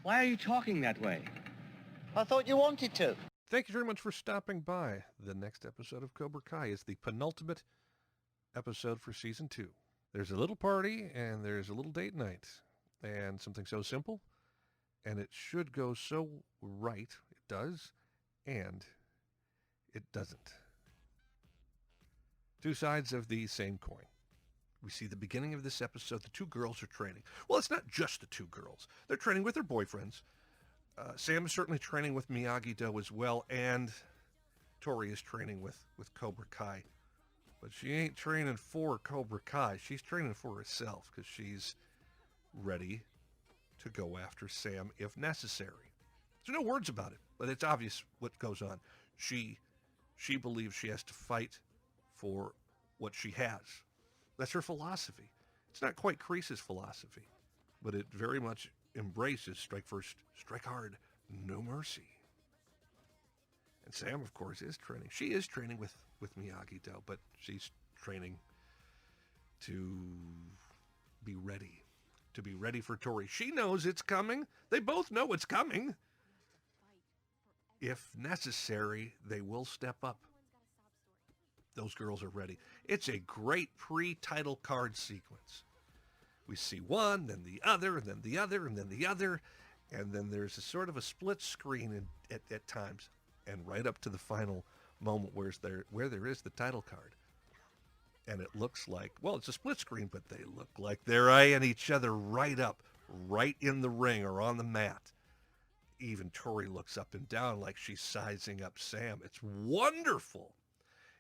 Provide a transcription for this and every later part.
Why are you talking that way? I thought you wanted to. Thank you very much for stopping by. The next episode of Cobra Kai is the penultimate episode for Season 2. There's a little party, and there's a little date night, and something so simple, and it should go so right. It does, and it doesn't. Two sides of the same coin. We see the beginning of this episode. The two girls are training. Well, it's not just the two girls. They're training with their boyfriends. Sam is certainly training with Miyagi-Do as well, and Tory is training with Cobra Kai. But she ain't training for Cobra Kai. She's training for herself because she's ready to go after Sam if necessary. There's no words about it, but it's obvious what goes on. She believes she has to fight for what she has. That's her philosophy. It's not quite Kreese's philosophy, but it very much embraces strike first, strike hard, no mercy. And Sam, of course, is training. She is training with Miyagi-Do, but she's training to be ready for Tory. She knows it's coming. They both know it's coming. If necessary, they will step up. Those girls are ready. It's a great pre-title card sequence. We see one, then the other, and then the other, and then the other, and then there's a sort of a split screen at times, and right up to the final moment where there is the title card. And it looks like, well, it's a split screen, but they look like they're eyeing each other right up, right in the ring or on the mat. Even Tory looks up and down like she's sizing up Sam. It's wonderful.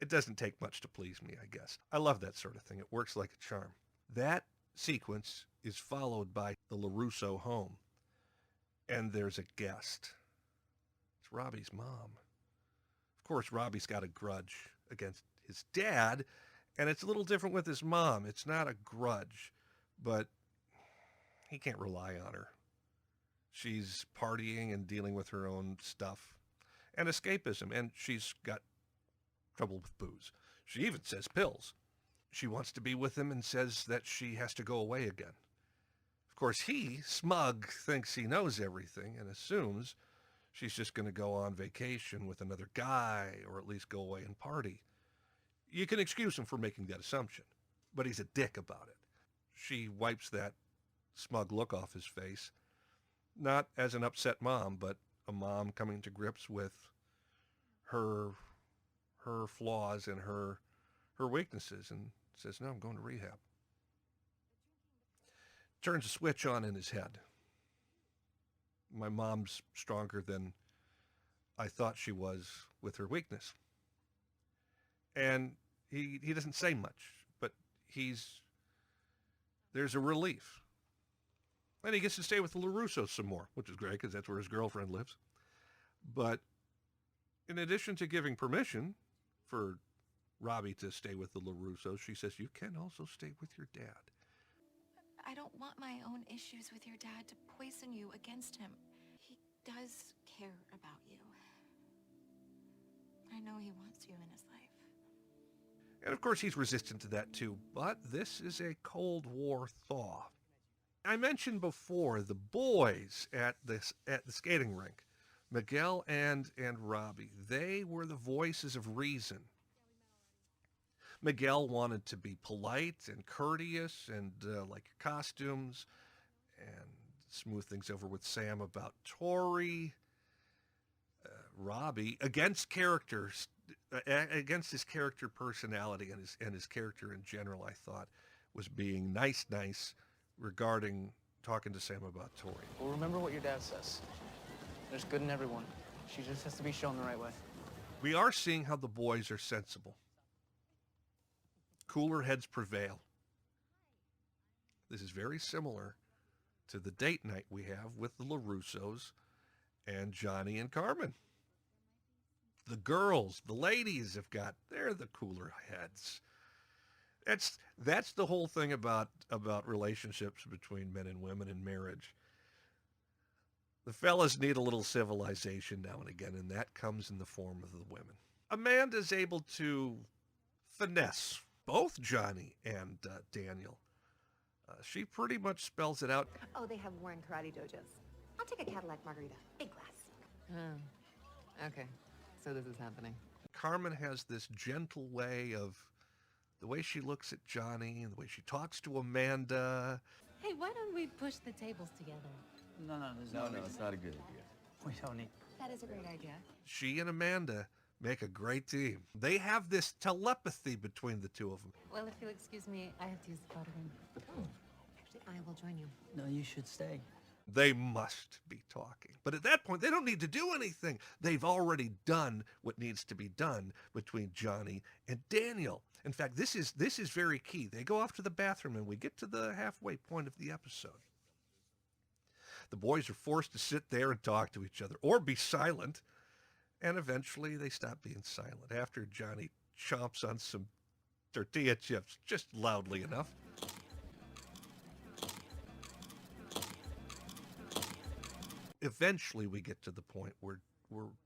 It doesn't take much to please me, I guess. I love that sort of thing. It works like a charm. That sequence is followed by the LaRusso home. And there's a guest. It's Robby's mom. Of course, Robby's got a grudge against his dad, and it's a little different with his mom. It's not a grudge, but he can't rely on her. She's partying and dealing with her own stuff and escapism, and she's got trouble with booze. She even says pills. She wants to be with him and says that she has to go away again. Of course, he, smug, thinks he knows everything and assumes she's just going to go on vacation with another guy or at least go away and party. You can excuse him for making that assumption, but he's a dick about it. She wipes that smug look off his face, not as an upset mom, but a mom coming to grips with her flaws and her weaknesses, and says, no, I'm going to rehab. Turns a switch on in his head. My mom's stronger than I thought she was with her weakness. And he doesn't say much, but there's a relief. And he gets to stay with the LaRusso some more, which is great because that's where his girlfriend lives. But in addition to giving permission for Robby to stay with the LaRussos, she says, you can also stay with your dad. I don't want my own issues with your dad to poison you against him. He does care about you. I know he wants you in his life. And of course he's resistant to that too, but this is a Cold War thaw. I mentioned before the boys at the skating rink, Miguel and Robby. They were the voices of reason. Miguel wanted to be polite and courteous and like costumes and smooth things over with Sam about Tory. Robby, against characters, against his character personality and his character in general, I thought, was being nice regarding talking to Sam about Tory. Well, remember what your dad says. There's good in everyone. She just has to be shown the right way. We are seeing how the boys are sensible. Cooler heads prevail. This is very similar to the date night we have with the LaRussos and Johnny and Carmen. The girls, the ladies they're the cooler heads. That's the whole thing about relationships between men and women in marriage. The fellas need a little civilization now and again, and that comes in the form of the women. Amanda's able to finesse both Johnny and Daniel. She pretty much spells it out. Oh, they have Warren karate dojos. I'll take a Cadillac margarita. Big glass. Oh, okay. So this is happening. Carmen has this gentle way of the way she looks at Johnny and the way she talks to Amanda. Hey, why don't we push the tables together? No, It's not a good idea. we don't need. That is a great idea. She and Amanda make a great team. They have this telepathy between the two of them. Well, if you'll excuse me, I have to use the bathroom. Actually, I will join you. No, you should stay. They must be talking. But at that point, they don't need to do anything. They've already done what needs to be done between Johnny and Daniel. In fact, this is very key. They go off to the bathroom and we get to the halfway point of the episode. The boys are forced to sit there and talk to each other or be silent. And eventually they stop being silent after Johnny chomps on some tortilla chips just loudly enough. Eventually we get to the point where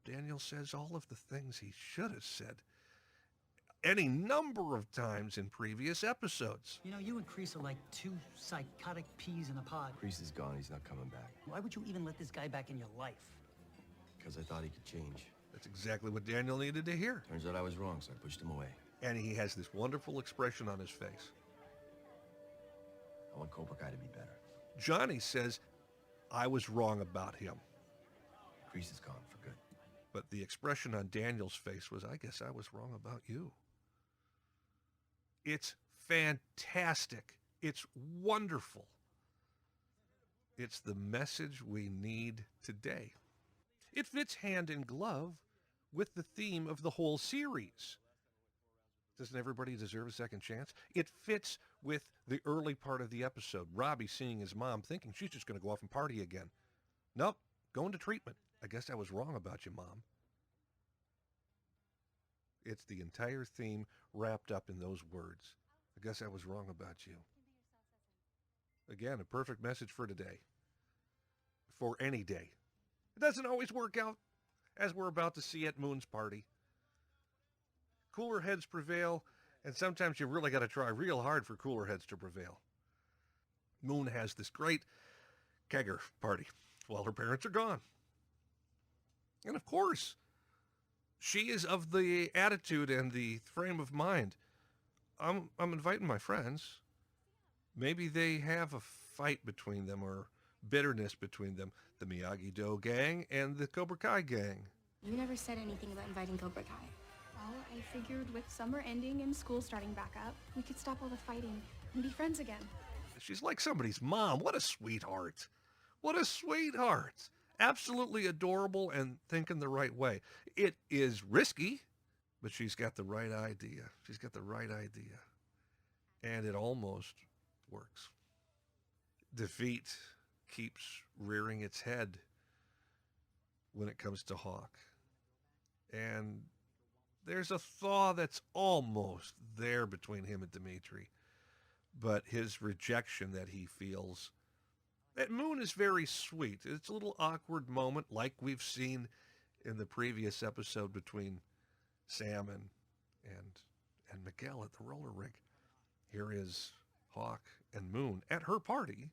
Daniel says all of the things he should have said any number of times in previous episodes. You know, you and Kreese are like two psychotic peas in a pod. Kreese is gone. He's not coming back. Why would you even let this guy back in your life? Because I thought he could change. That's exactly what Daniel needed to hear. Turns out I was wrong, so I pushed him away. And he has this wonderful expression on his face. I want Cobra Kai to be better. Johnny says, I was wrong about him. Kreese is gone for good. But the expression on Daniel's face was, I guess I was wrong about you. It's fantastic. It's wonderful. It's the message we need today. It fits hand in glove with the theme of the whole series. Doesn't everybody deserve a second chance? It fits with the early part of the episode. Robby seeing his mom thinking she's just going to go off and party again. Nope, going to treatment. I guess I was wrong about you, Mom. It's the entire theme wrapped up in those words. I guess I was wrong about you. Again, a perfect message for today. For any day. It doesn't always work out, as we're about to see at Moon's party. Cooler heads prevail, and sometimes you really got to try real hard for cooler heads to prevail. Moon has this great kegger party while her parents are gone. And of course, she is of the attitude and the frame of mind. I'm inviting my friends. Maybe they have a fight between them or bitterness between them. The Miyagi-Do gang and the Cobra Kai gang. You never said anything about inviting Cobra Kai. Well, I figured with summer ending and school starting back up, we could stop all the fighting and be friends again. She's like somebody's mom. What a sweetheart. What a sweetheart. Absolutely adorable and thinking the right way. It is risky, but she's got the right idea. She's got the right idea. And it almost works. Defeat keeps rearing its head when it comes to Hawk. And there's a thaw that's almost there between him and Dimitri. But his rejection that he feels, that Moon is very sweet. It's a little awkward moment like we've seen in the previous episode between Sam and Miguel at the roller rink. Here is Hawk and Moon at her party,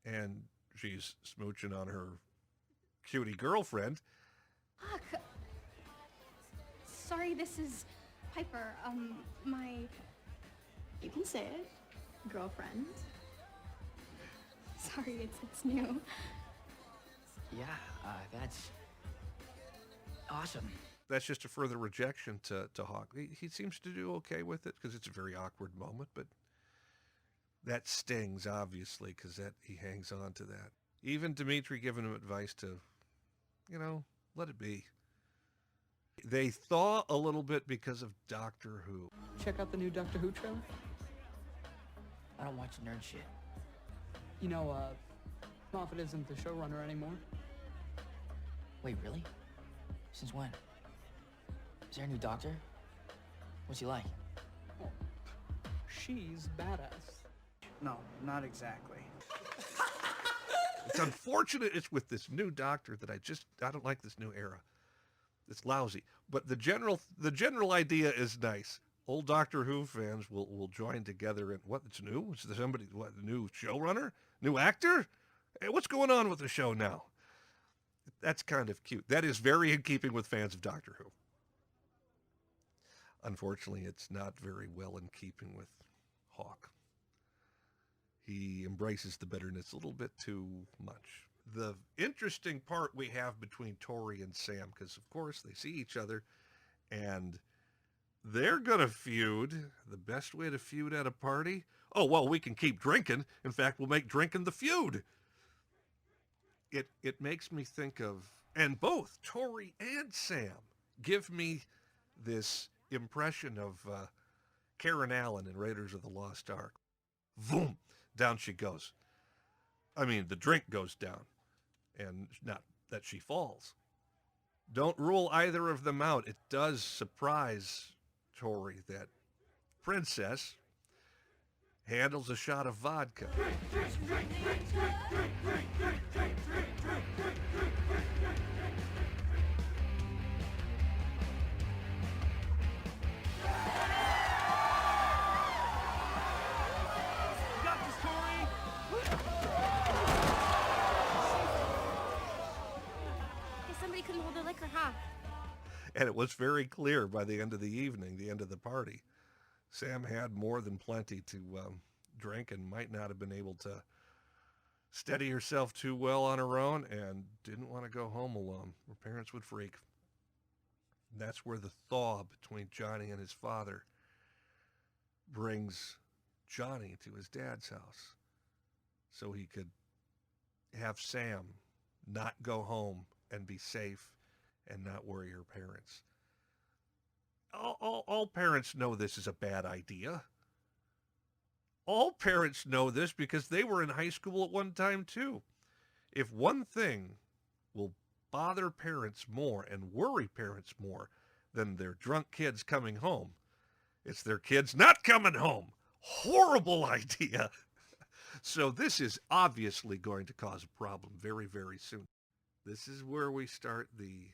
and she's smooching on her cutie girlfriend. Fuck. Sorry, this is Piper. My, you can say it, girlfriend. Sorry, it's new. Yeah, that's awesome. That's just a further rejection to Hawk. He seems to do okay with it because it's a very awkward moment, but that stings, obviously, because that he hangs on to that. Even Dimitri giving him advice to, let it be. They thaw a little bit because of Doctor Who. Check out the new Doctor Who trailer. I don't watch nerd shit. You know, Moffat isn't the showrunner anymore. Wait, really? Since when? Is there a new Doctor? What's he like? Oh, she's badass. No, not exactly. It's unfortunate it's with this new Doctor that I don't like this new era. It's lousy. But the general idea is nice. Old Doctor Who fans will join together and it's new? Is there somebody, the new showrunner? New actor? Hey, what's going on with the show now? That's kind of cute. That is very in keeping with fans of Doctor Who. Unfortunately, it's not very well in keeping with Hawk. He embraces the bitterness a little bit too much. The interesting part we have between Tory and Sam, because of course they see each other and they're going to feud. The best way to feud at a party? Oh, well, we can keep drinking. In fact, we'll make drinking the feud. It makes me think of, and both Tory and Sam give me this impression of Karen Allen in Raiders of the Lost Ark. Boom, down she goes. I mean, the drink goes down, and not that she falls. Don't rule either of them out. It does surprise Tory that Princess handles a shot of vodka. Somebody couldn't hold their liquor, huh? And it was very clear by the end of the evening, the end of the party, Sam had more than plenty to drink and might not have been able to steady herself too well on her own and didn't want to go home alone. Her parents would freak. And that's where the thaw between Johnny and his father brings Johnny to his dad's house so he could have Sam not go home and be safe and not worry her parents. All parents know this is a bad idea. All parents know this because they were in high school at one time too. If one thing will bother parents more and worry parents more than their drunk kids coming home, it's their kids not coming home. Horrible idea. So this is obviously going to cause a problem very, very soon. This is where we start the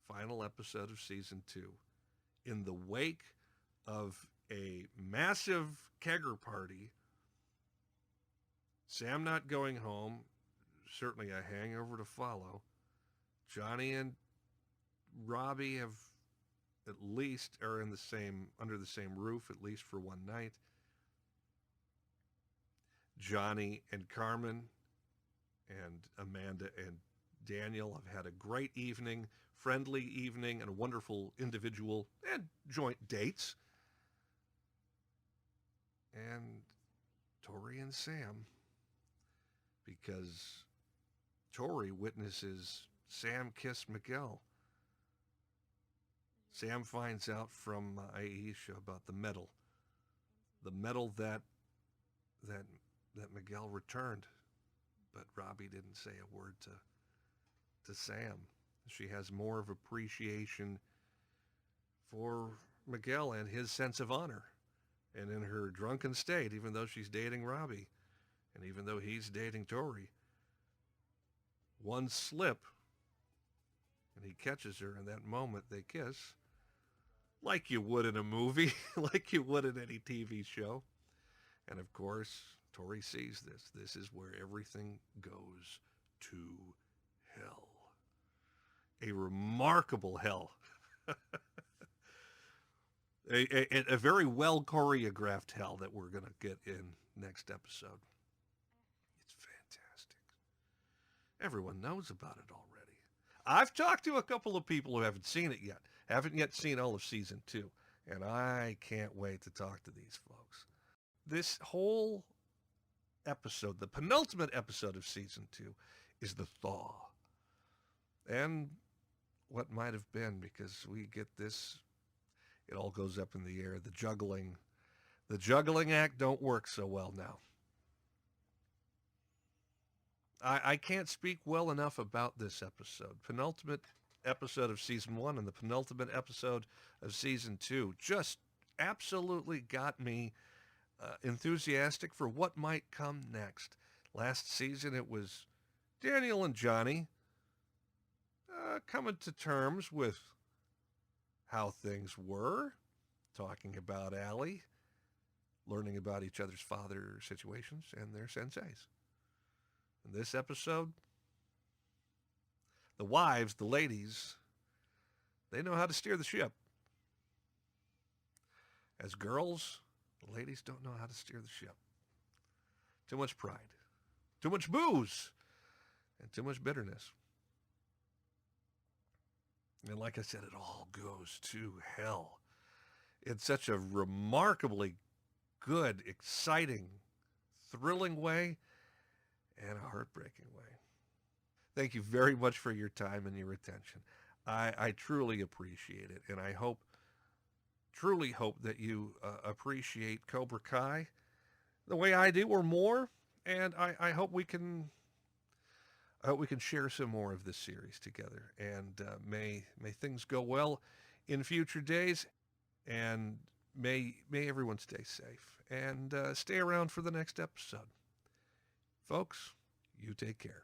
final episode of season 2. In the wake of a massive kegger party, Sam not going home, certainly a hangover to follow. Johnny and Robby have at least are in the same under the same roof, at least for one night. Johnny and Carmen and Amanda and Daniel have had a great evening, friendly evening, and a wonderful individual and joint dates. And Tory and Sam, because Tory witnesses Sam kiss Miguel. Sam finds out from Aisha about the medal that Miguel returned, but Robby didn't say a word to Sam. She has more of appreciation for Miguel and his sense of honor. And in her drunken state, even though she's dating Robby, and even though he's dating Tory, one slip, and he catches her in that moment, they kiss, like you would in a movie, like you would in any TV show. And of course, Tory sees this. This is where everything goes to hell. A remarkable hell. A very well choreographed hell that we're going to get in next episode. It's fantastic. Everyone knows about it already. I've talked to a couple of people who haven't seen it yet, haven't yet seen all of season 2, and I can't wait to talk to these folks. This whole episode, the penultimate episode of season 2, is the thaw. And what might have been, because we get this, it all goes up in the air. The juggling act don't work so well now. I can't speak well enough about this episode. Penultimate episode of season 1 and the penultimate episode of season 2 just absolutely got me enthusiastic for what might come next. Last season it was Daniel and Johnny coming to terms with how things were, talking about Allie, learning about each other's father situations and their senseis. In this episode, the wives, the ladies, they know how to steer the ship. As girls, the ladies don't know how to steer the ship. Too much pride, too much booze, and too much bitterness. And like I said, it all goes to hell in such a remarkably good, exciting, thrilling way and a heartbreaking way. Thank you very much for your time and your attention. I truly appreciate it, and I truly hope that you appreciate Cobra Kai the way I do or more, and I hope we can share some more of this series together, and may things go well in future days, and may everyone stay safe and stay around for the next episode. Folks, you take care.